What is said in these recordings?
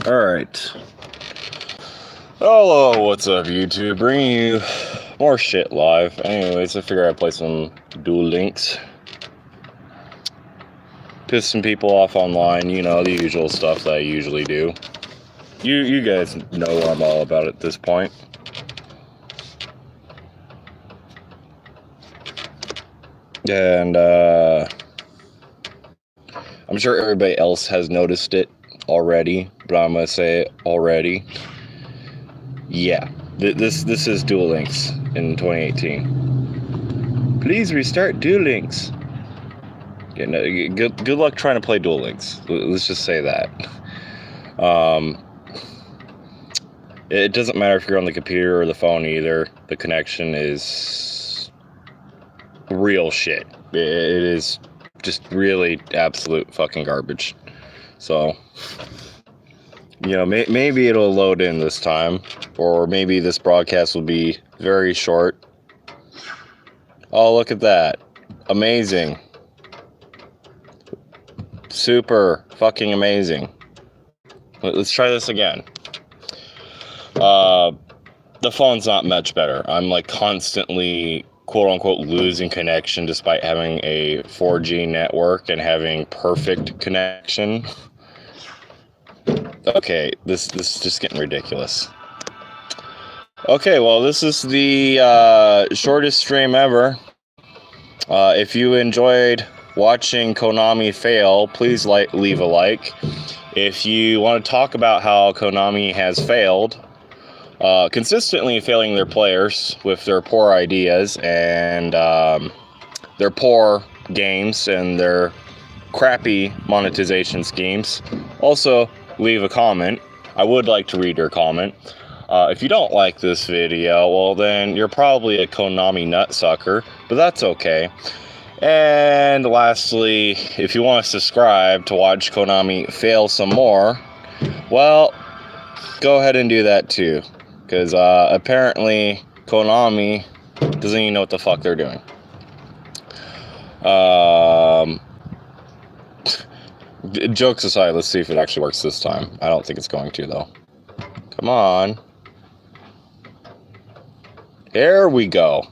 Alright. Hello, what's up, YouTube? Bringing you more shit live. Anyways, I figure I'd play some Duel Links. Piss some people off online, you know, the usual stuff that I usually do. You guys know what I'm all about at this point. And, I'm sure everybody else has noticed it already, but I'm gonna say it already. Yeah, this is Duel Links in 2018. Please restart Duel Links. Yeah, no, good luck trying to play Duel Links. Let's just say that. It doesn't matter if you're on the computer or the phone either. The connection is real shit. It is just really absolute fucking garbage. So, you know, maybe it'll load in this time, or maybe this broadcast will be very short. Oh, look at that. Amazing. Super fucking amazing. Let's try this again. The phone's not much better. I'm like constantly quote unquote losing connection despite having a 4G network and having perfect connection. Okay, this is just getting ridiculous. Okay, well, this is the shortest stream ever. If you enjoyed watching Konami fail, please leave a like. If you want to talk about how Konami has failed, consistently failing their players with their poor ideas and their poor games and their crappy monetization schemes, also leave a comment. I would like to read your comment. If you don't like this video, well then you're probably a Konami nutsucker, but that's okay. And lastly, if you want to subscribe to watch Konami fail some more, well, go ahead and do that too. Because apparently Konami doesn't even know what the fuck they're doing. Jokes aside, let's see if it actually works this time. I don't think it's going to, though. Come on. There we go.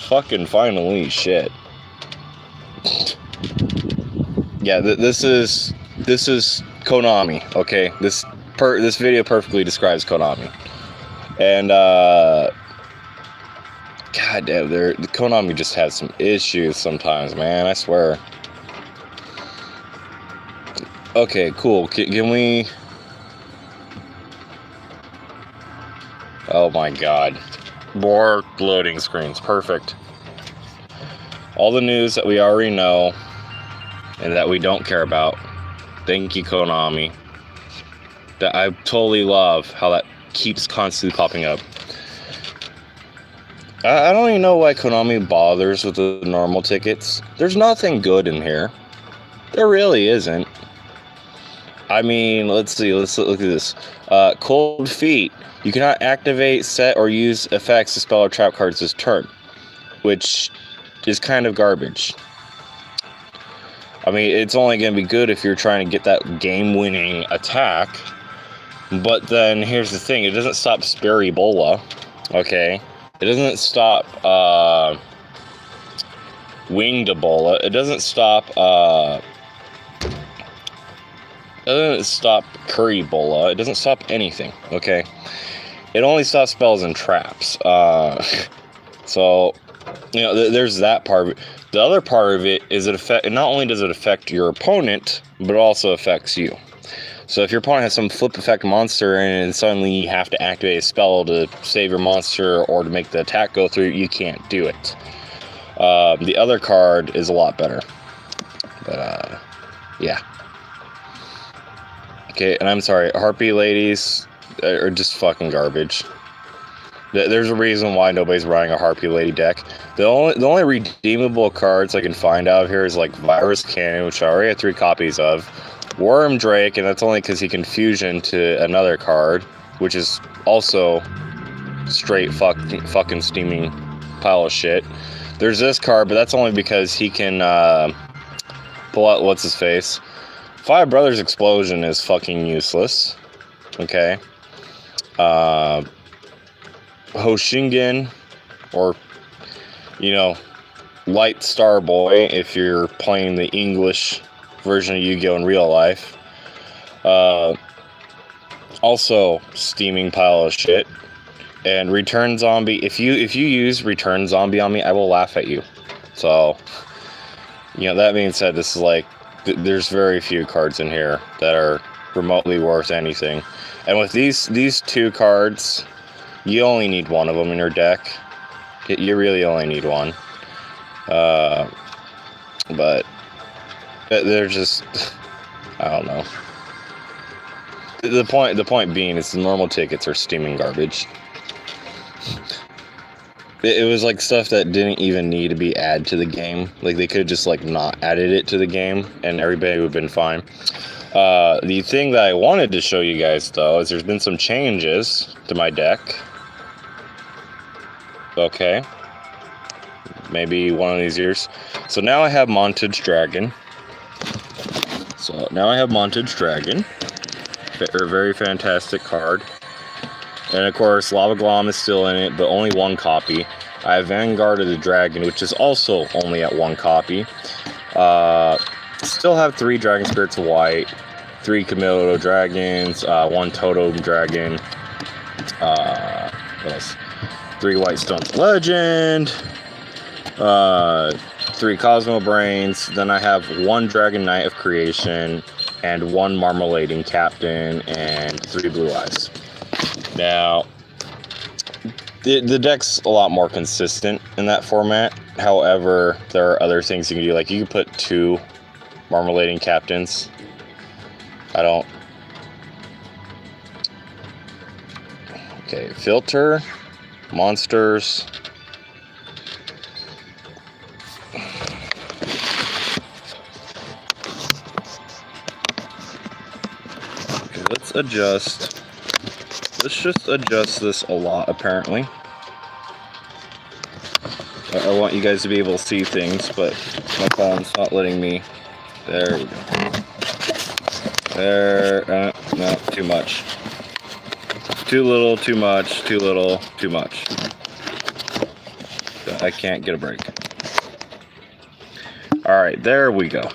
Fucking finally, shit. Yeah, this is Konami, okay? This video perfectly describes Konami. And, god damn, Konami just has some issues sometimes, man, I swear. Okay, cool. Can we... Oh my god. More loading screens. Perfect. All the news that we already know and that we don't care about. Thank you, Konami. That I totally love how that keeps constantly popping up. I don't even know why Konami bothers with the normal tickets. There's nothing good in here. There really isn't. I mean, let's see. Let's look at this. Cold Feet. You cannot activate, set, or use effects to spell or trap cards this turn, which is kind of garbage. I mean, it's only going to be good if you're trying to get that game-winning attack. But then here's the thing: it doesn't stop Spiribola. Okay, it doesn't stop Winged Ebola. It doesn't stop. It doesn't stop Curry Bola. It doesn't stop anything, okay? It only stops spells and traps. So, you know, there's that part of it. The other part of it is not only does it affect your opponent, but it also affects you. So if your opponent has some flip effect monster and suddenly you have to activate a spell to save your monster or to make the attack go through, you can't do it. The other card is a lot better. But, yeah. Okay, and I'm sorry, Harpy Ladies are just fucking garbage. There's a reason why nobody's running a Harpy Lady deck. The only redeemable cards I can find out here is like Virus Cannon, which I already have 3 copies of. Worm Drake, and that's only because he can fusion to another card, which is also straight fucking steaming pile of shit. There's this card, but that's only because he can pull out what's his face. Five Brothers Explosion is fucking useless. Okay. Hoshingen, or, Light Star Boy, if you're playing the English version of Yu-Gi-Oh! In real life. Also, steaming pile of shit. And Return Zombie, if you use Return Zombie on me, I will laugh at you. So, that being said, this is like, there's very few cards in here that are remotely worth anything. And with these two cards, you only need one of them in your deck. You really only need one. But they're just, I don't know. The point being is the normal tickets are steaming garbage. It was like stuff that didn't even need to be added to the game. Like, they could have just like not added it to the game and everybody would have been fine. The thing that I wanted to show you guys though is there's been some changes to my deck. Okay. Maybe one of these years. So now I have Montage Dragon. A very fantastic card. And of course, Lava Glom is still in it, but only one copy. I have Vanguard of the Dragon, which is also only at one copy. Still have 3 Dragon Spirits of White, 3 Komodo Dragons, 1 Totem Dragon, what else? 3 White Stones Legend, 3 Cosmo Brains. Then I have 1 Dragon Knight of Creation, and 1 Marmalading Captain, and 3 Blue Eyes. Now, the deck's a lot more consistent in that format. However, there are other things you can do. Like, you can put 2 Marmalading Captains. Okay, filter, monsters. Okay, let's adjust. Let's just adjust this a lot, apparently. I want you guys to be able to see things, but my phone's not letting me. There we go. There, no, too much. Too little, too much, too little, too much. I can't get a break. Alright, there we go.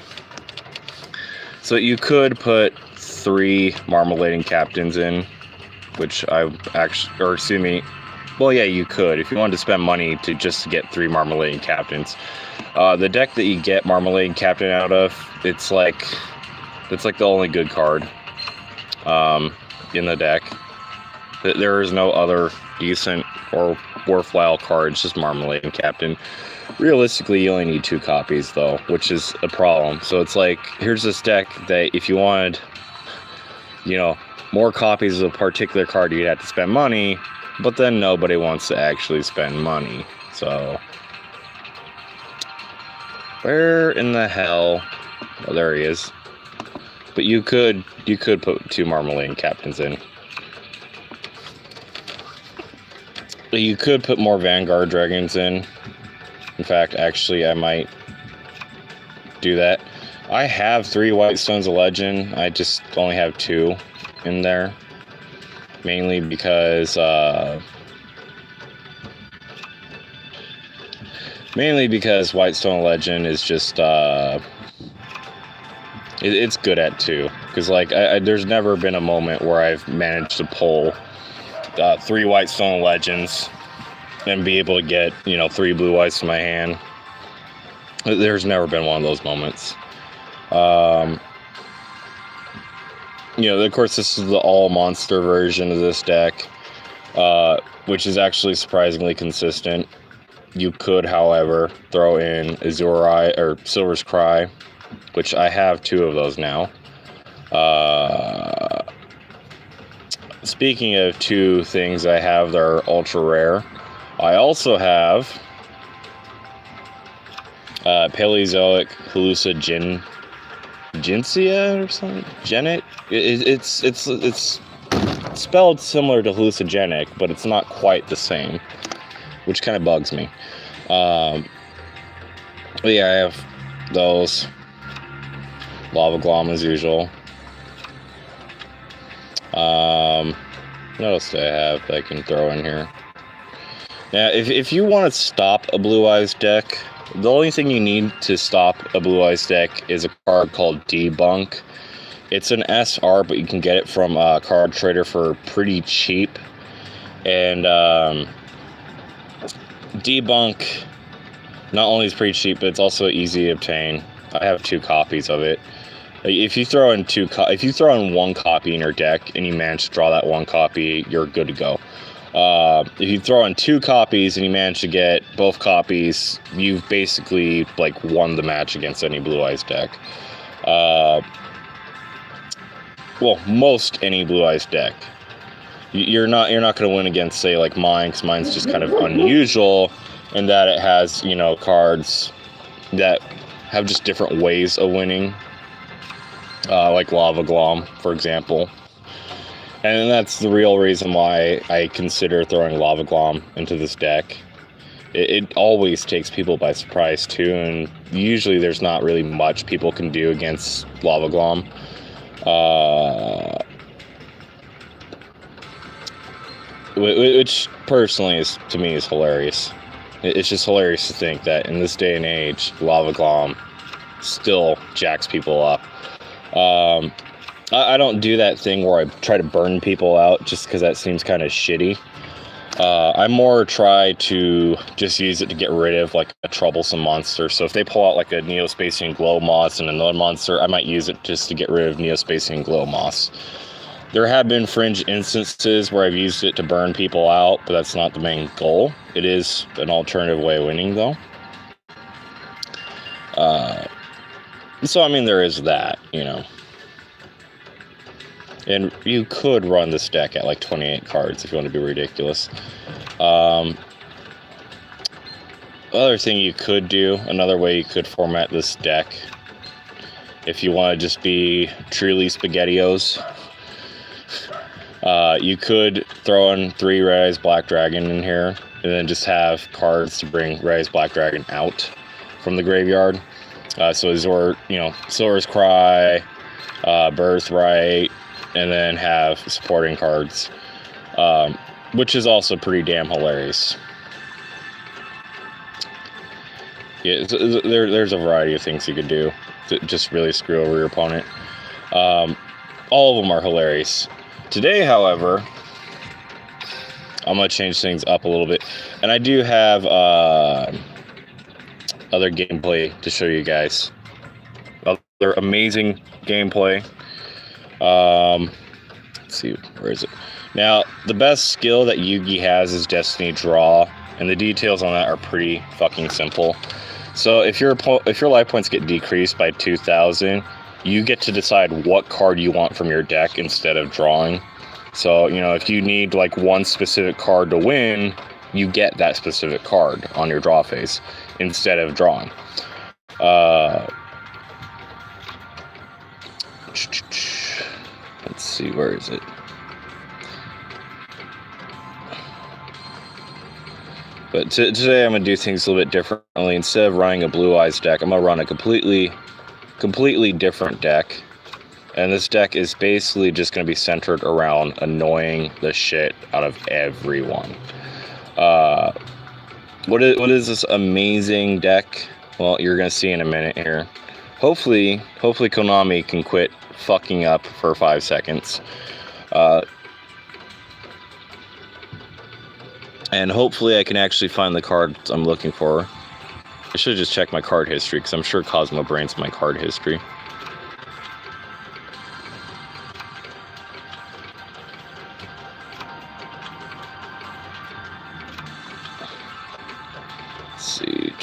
So you could put 3 Marmalading Captains in, which I actually, or excuse me, well, yeah, you could if you wanted to spend money to just get 3 Marmalading Captains. The deck that you get Marmalading Captain out of, it's like the only good card in the deck. There is no other decent or worthwhile cards, just Marmalading Captain. Realistically, you only need 2 copies though, which is a problem. So it's like, here's this deck that if you wanted, more copies of a particular card, you'd have to spend money, but then nobody wants to actually spend money. So, where in the hell? Oh, there he is. But you could put 2 Marmalading Captains in. You could put more Vanguard Dragons in. In fact, actually, I might do that. I have 3 White Stones of Legend. I just only have 2 in there. Mainly because White Stone Legend is just it's good at 2. Because like there's never been a moment where I've managed to pull 3 White Stone Legends and be able to get 3 Blue Eyes to my hand. There's never been one of those moments. Of course, this is the all monster version of this deck, which is actually surprisingly consistent. You could, however, throw in Azurai or Silver's Cry, which I have 2 of those now. Speaking of 2 things I have that are ultra rare, I also have Paleozoic Hallucinogencia or something. Genet. It's spelled similar to hallucinogenic, but it's not quite the same, which kind of bugs me. But yeah, I have those. Lava Glom as usual. What else do I have that I can throw in here? Now, if you want to stop a Blue Eyes deck, the only thing you need to stop a Blue Eyes deck is a card called Debunk. It's an SR, but you can get it from a card trader for pretty cheap. And Debunk not only is pretty cheap, but it's also easy to obtain. I have 2 copies of it. If you throw in one copy in your deck and you manage to draw that 1 copy, you're good to go. If you throw in 2 copies and you manage to get both copies, you've basically like won the match against any Blue Eyes deck. Well, most any Blue Eyes deck. You're not going to win against, say, like mine, because mine's just kind of unusual in that it has, you know, cards that have just different ways of winning. Like Lava Glom, for example. And that's the real reason why I consider throwing Lava Glom into this deck. It always takes people by surprise, too, and usually there's not really much people can do against Lava Glom. Which, personally, is to me, is hilarious. It's just hilarious to think that in this day and age, Lava Glom still jacks people up. I don't do that thing where I try to burn people out just because that seems kind of shitty. I more try to just use it to get rid of like a troublesome monster. So if they pull out like a Neospatian Glow Moss and another monster, I might use it just to get rid of Neospatian Glow Moss. There have been fringe instances where I've used it to burn people out, but that's not the main goal. It is an alternative way of winning, though. So, I mean, there is that, you know. And you could run this deck at like 28 cards if you want to be ridiculous. Other thing you could do, another way you could format this deck, if you want to just be truly SpaghettiOs, you could throw in 3 Red Eyes Black Dragon in here, and then just have cards to bring Red Eyes Black Dragon out from the graveyard. So Silver's Cry, Birthright, and then have supporting cards, which is also pretty damn hilarious. Yeah, there's a variety of things you could do to just really screw over your opponent. All of them are hilarious. Today, however, I'm going to change things up a little bit. And I do have other gameplay to show you guys. Other amazing gameplay. Let's see, where is it? Now, the best skill that Yugi has is Destiny Draw. And the details on that are pretty fucking simple. So if your life points get decreased by 2,000, you get to decide what card you want from your deck instead of drawing. So, you know, if you need like one specific card to win, you get that specific card on your draw phase instead of drawing. Let's see, where is it? But today I'm going to do things a little bit differently. Instead of running a Blue Eyes deck, I'm going to run a completely different deck. And this deck is basically just going to be centered around annoying the shit out of everyone. What is this amazing deck? Well, you're going to see in a minute here. Hopefully Konami can quit fucking up for 5 seconds. And hopefully I can actually find the cards I'm looking for. I should just check my card history, because I'm sure Cosmo Brain's my card history. Let's see.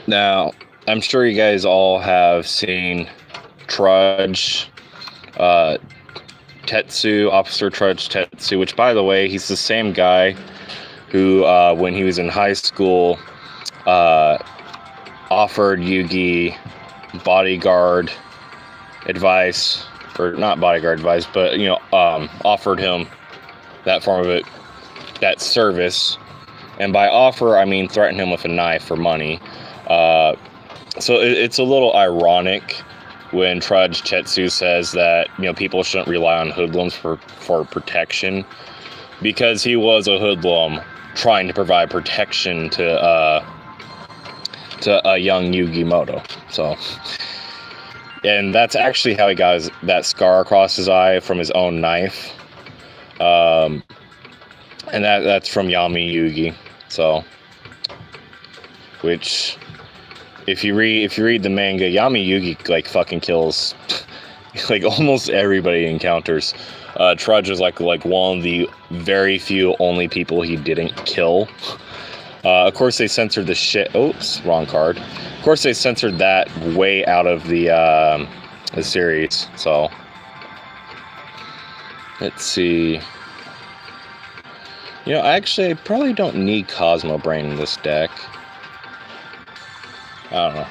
Now, I'm sure you guys all have seen Trudge, Tetsu, Officer Trudge Tetsu, which, by the way, he's the same guy who, when he was in high school, offered Yugi bodyguard advice, or not bodyguard advice, but, you know, offered him that form of it, that service. And by offer, I mean threaten him with a knife for money. So it's a little ironic when Trudge Chetsu says that, you know, people shouldn't rely on hoodlums for protection, because he was a hoodlum trying to provide protection to a young Yugi Moto. So, and that's actually how he got that scar across his eye from his own knife. And that's from Yami Yugi. So, which, if you read the manga, Yami Yugi like fucking kills like almost everybody he encounters. Trudge is like one of the very few only people he didn't kill. Of course, they censored the shit. Oops, wrong card. Of course, they censored that way out of the series. So, let's see. You know, actually, I probably don't need Cosmo Brain in this deck. I don't know.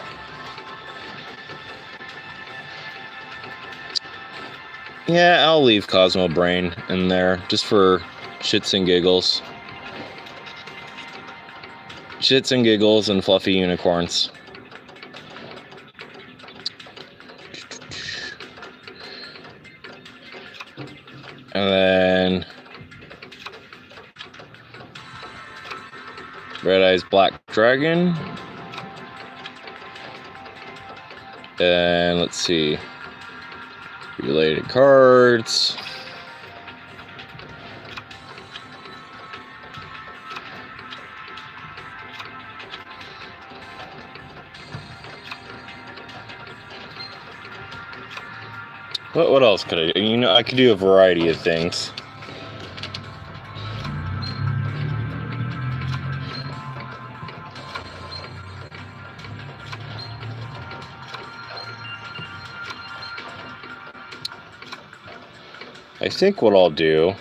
Yeah, I'll leave Cosmo Brain in there just for shits and giggles. Shits and giggles and fluffy unicorns. And then Red Eyes Black Dragon. And let's see. Related cards. What else could I do? You know, I could do a variety of things. I think what I'll do,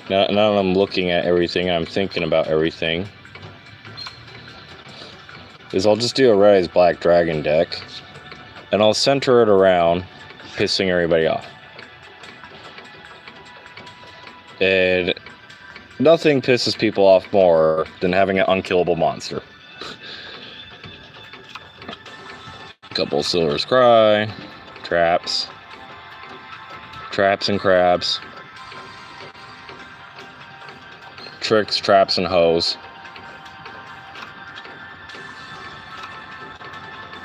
now that I'm looking at everything, I'm thinking about everything, is I'll just do a Red Eyes Black Dragon deck, and I'll center it around pissing everybody off. And nothing pisses people off more than having an unkillable monster. Couple Silver's Cry, traps and crabs, tricks, traps, and hoes.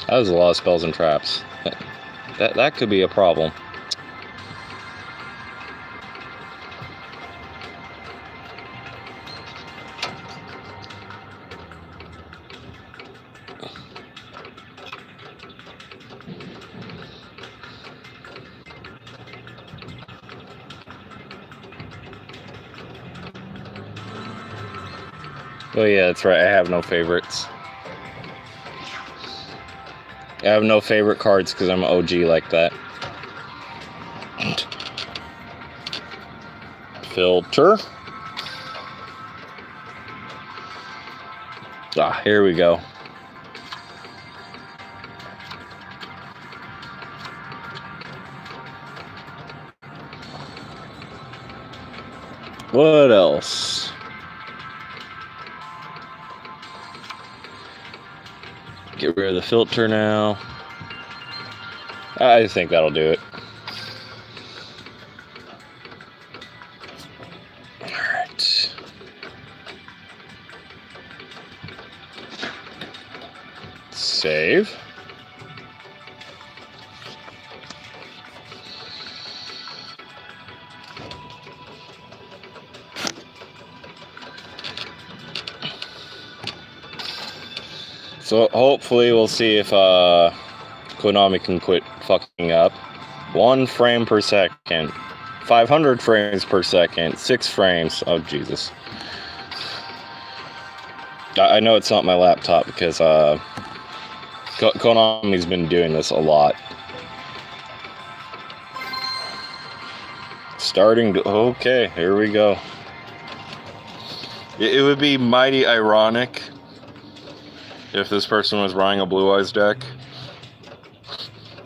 That was a lot of spells and traps. That could be a problem. Oh yeah, that's right, I have no favorites. I have no favorite cards because I'm an OG like that. Filter. Ah, here we go. What else? Get rid of the filter now. I think that'll do it. Alright. Save. So hopefully we'll see if Konami can quit fucking up. 1 frame per second, 500 frames per second, 6 frames. Oh Jesus! I know it's not my laptop because Konami's been doing this a lot. Starting to, okay, here we go. It would be mighty ironic if this person was running a Blue Eyes deck.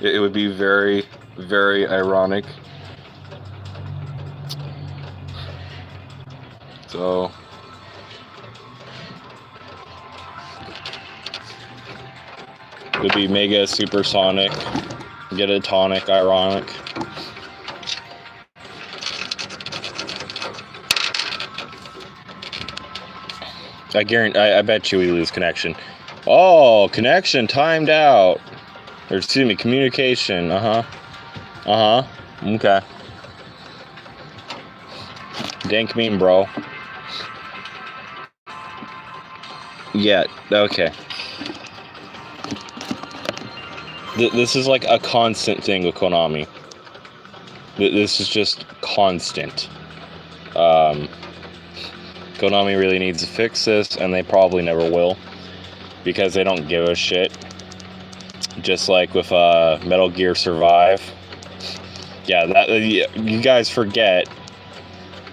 It would be very, very ironic. So would be mega supersonic, get a tonic, ironic. I bet you we lose connection. Oh, connection timed out. Or excuse me, communication. Okay. Dank meme, bro. Yeah, okay. This is like a constant thing with Konami. This is just constant. Konami really needs to fix this, and they probably never will, because they don't give a shit. Just like with Metal Gear Survive. Yeah, you guys forget.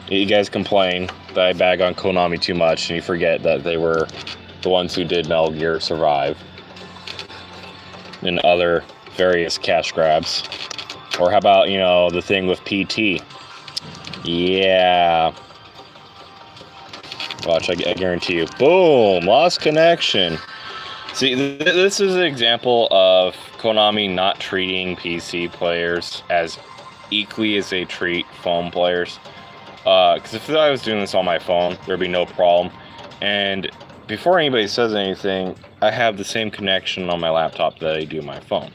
You guys complain that I bag on Konami too much, and you forget that they were the ones who did Metal Gear Survive and other various cash grabs. Or how about, you know, the thing with PT? Yeah. Watch, I guarantee you. Boom! Lost connection. See, this is an example of Konami not treating PC players as equally as they treat phone players. Because if I was doing this on my phone, there'd be no problem. And before anybody says anything, I have the same connection on my laptop that I do my phone.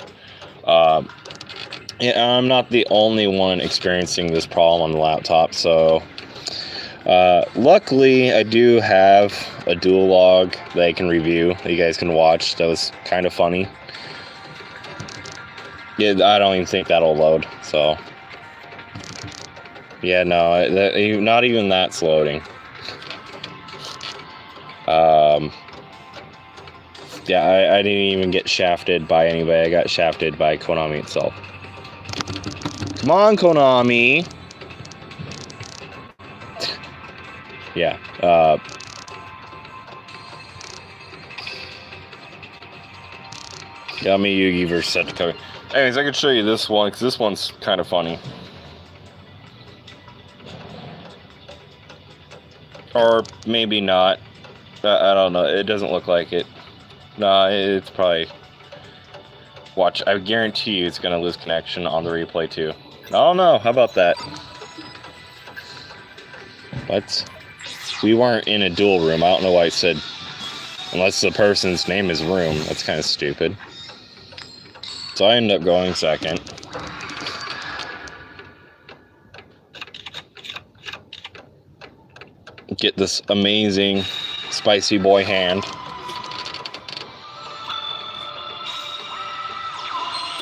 Yeah, I'm not the only one experiencing this problem on the laptop, so luckily I do have a dual log that I can review, that you guys can watch. That was kind of funny. Yeah, I don't even think that'll load, so yeah, no, not even that's loading. Yeah, I didn't even get shafted by anybody. I got shafted by Konami itself. Come on, Konami. Yeah. Yummy Yugi versus Setsuko. Anyways, I could show you this one, because this one's kind of funny. Or maybe not. I don't know. It doesn't look like it. No, it's probably... Watch, I guarantee you it's going to lose connection on the replay too. Oh no, how about that? What? We weren't in a duel room. I don't know why it said... Unless the person's name is room. That's kind of stupid. So I ended up going second. Get this amazing spicy boy hand.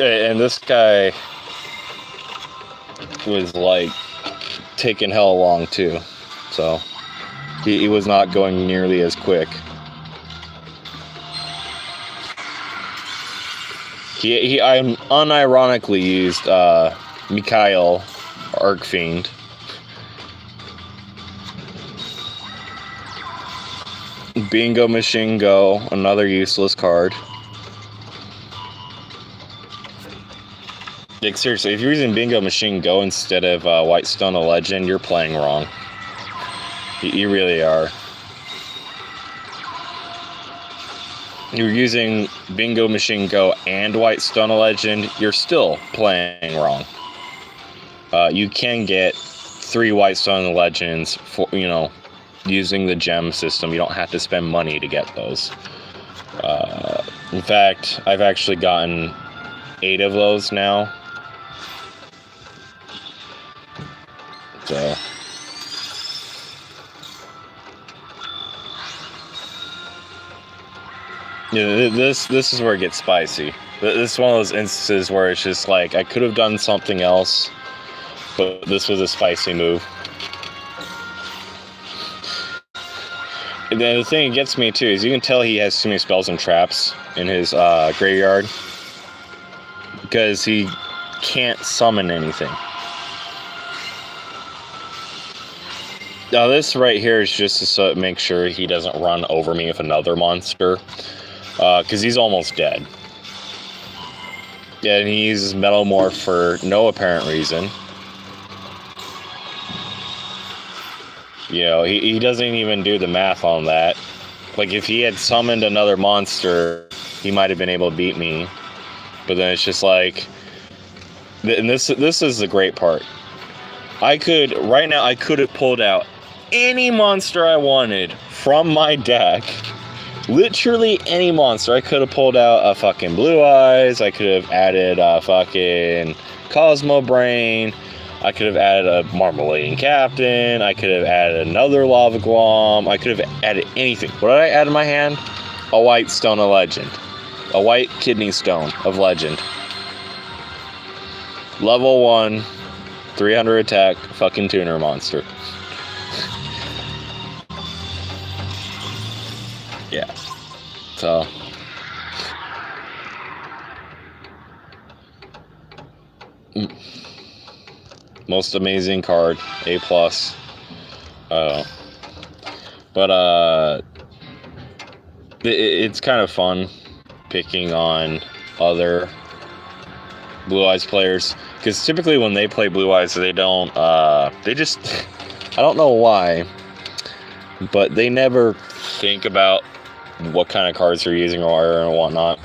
And this guy was like taking hell long too, so he was not going nearly as quick. He unironically used Mikhail Arcfiend. Bingo Machine Go, another useless card. Like, seriously, if you're using Bingo Machine Go instead of White Stone of Legend, you're playing wrong. You really are. You're using Bingo Machine Go and White Stone of Legend, you're still playing wrong. You can get 3 White Stone of Legends for, you know, using the gem system. You don't have to spend money to get those. In fact, I've actually gotten 8 of those now. So yeah, this is where it gets spicy. This is one of those instances where it's just like, I could have done something else, but this was a spicy move. And then the thing that gets me too is you can tell he has too many spells and traps in his graveyard, because he can't summon anything. Now this right here is just to make sure he doesn't run over me with another monster, because he's almost dead. Yeah, and he uses Metamorph for no apparent reason. You know, he doesn't even do the math on that. Like, if he had summoned another monster, he might have been able to beat me. But then it's just like, and this is the great part. Right now, I could have pulled out any monster I wanted from my deck. Literally any monster. I could have pulled out a fucking Blue Eyes. I could have added a fucking Cosmo Brain. I could have added a Marmalading Captain. I could have added another Lava Glom. I could have added anything. What did I add in my hand? A White Stone of Legend. A White Kidney Stone of Legend. Level 1, 300 attack, fucking tuner monster. Yeah. So. Most amazing card, A+. But it's kind of fun picking on other Blue Eyes players, because typically when they play Blue Eyes, they don't, they just, I don't know why, but they never think about what kind of cards they're using or whatnot.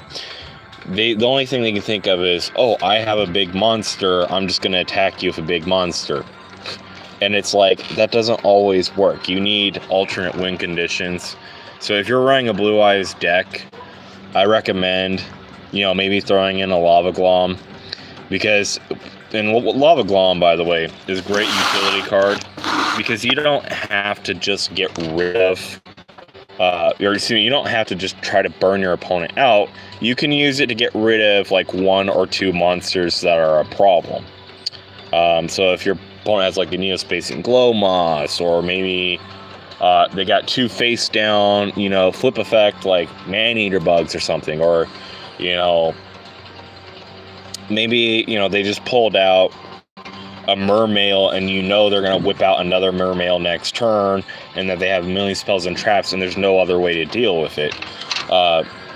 The only thing they can think of is, oh, I have a big monster, I'm just going to attack you with a big monster. And it's like, that doesn't always work. You need alternate win conditions. So if you're running a Blue Eyes deck, I recommend, you know, maybe throwing in a Lava Glom. Because, and Lava Glom, by the way, is a great utility card. Because you don't have to just get rid of, you don't have to just try to burn your opponent out. You can use it to get rid of like 1 or 2 monsters that are a problem. So if your opponent has like a Neospacing Glow Moss, or maybe they got 2 face down, you know, flip effect like Man-Eater Bugs or something, or, you know, maybe, you know, they just pulled out a Mermail and you know they're going to whip out another Mermail next turn, and that they have a million spells and traps and there's no other way to deal with it.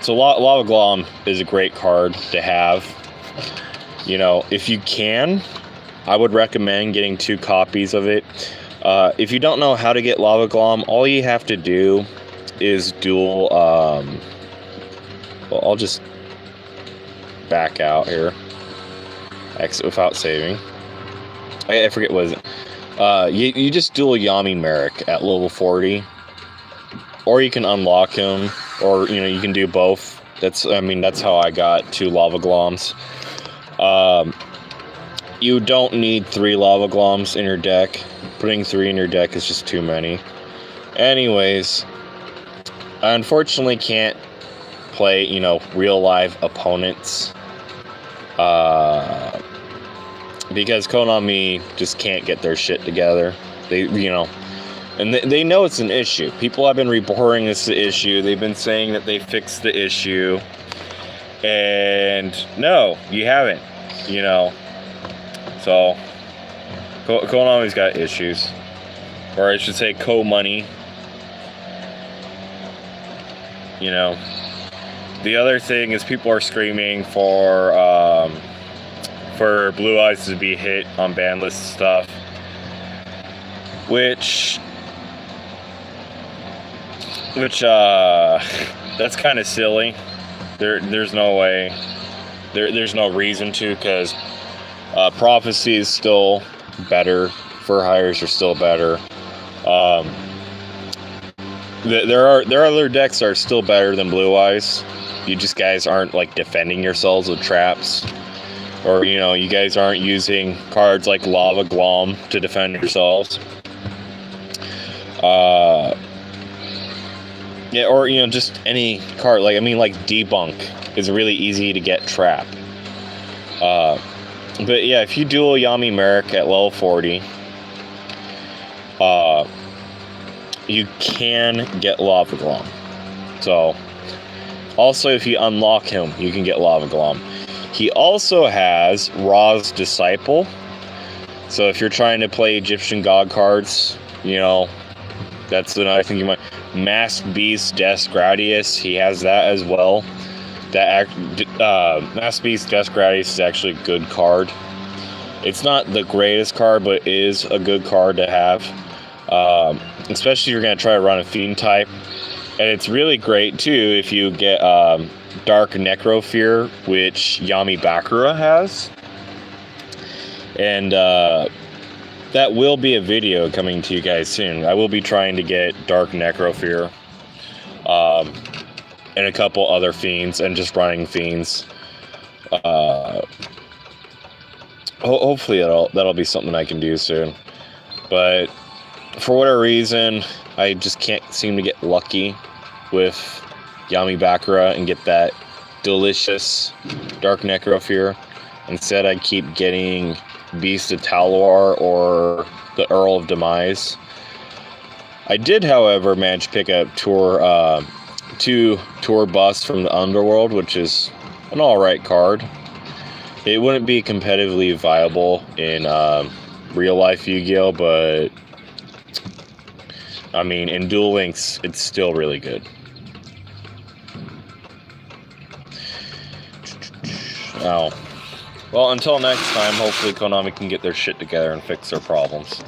So Lava Glom is a great card to have. You know, if you can, I would recommend getting 2 copies of it. If you don't know how to get Lava Glom, all you have to do is duel, well, I'll just back out here. Exit without saving. I forget what is it. You just duel Yami Merrick at level 40, or you can unlock him, or, you know, you can do both. That's how I got 2 Lava Gloms. You don't need 3 Lava Gloms in your deck. Putting 3 in your deck is just too many. Anyways, I unfortunately can't play, you know, real live opponents. Because Konami just can't get their shit together. They, you know, and they know it's an issue. People have been reporting this issue. They've been saying that they fixed the issue. And no, you haven't, you know. So, Konami's got issues. Or I should say, Co-Money. You know. The other thing is people are screaming for Blue Eyes to be hit on ban list stuff, which that's kind of silly. There's no way, there's no reason to, because Prophecy is still better, for hires are still better. There are other decks that are still better than Blue Eyes. You just guys aren't like defending yourselves with traps. Or, you know, you guys aren't using cards like Lava Glom to defend yourselves. Yeah, or, you know, just any card. Like, I mean, like Debunk is really easy to get trap. But yeah, if you duel Yami Merrick at level 40, you can get Lava Glom. So, also if you unlock him, you can get Lava Glom. He also has Ra's Disciple. So if you're trying to play Egyptian God cards, you know, that's another thing you might. Masked Beast Death Gradius, he has that as well. Masked Beast Death Gradius is actually a good card. It's not the greatest card, but it is a good card to have. especially if you're going to try to run a fiend type. And it's really great too if you get Dark Necrofear, which Yami Bakura has. And that will be a video coming to you guys soon. I will be trying to get Dark Necrofear and a couple other fiends, and just running fiends. Hopefully that'll be something I can do soon. But for whatever reason, I just can't seem to get lucky with Yami Bakura and get that delicious Dark Necrofear. Instead, I keep getting Beast of Talwar or the Earl of Demise. I did, however, manage to pick up two tour busts from the Underworld, which is an alright card. It wouldn't be competitively viable in real life Yu-Gi-Oh, but I mean, in Duel Links, it's still really good. Oh. Well, until next time, hopefully Konami can get their shit together and fix their problems.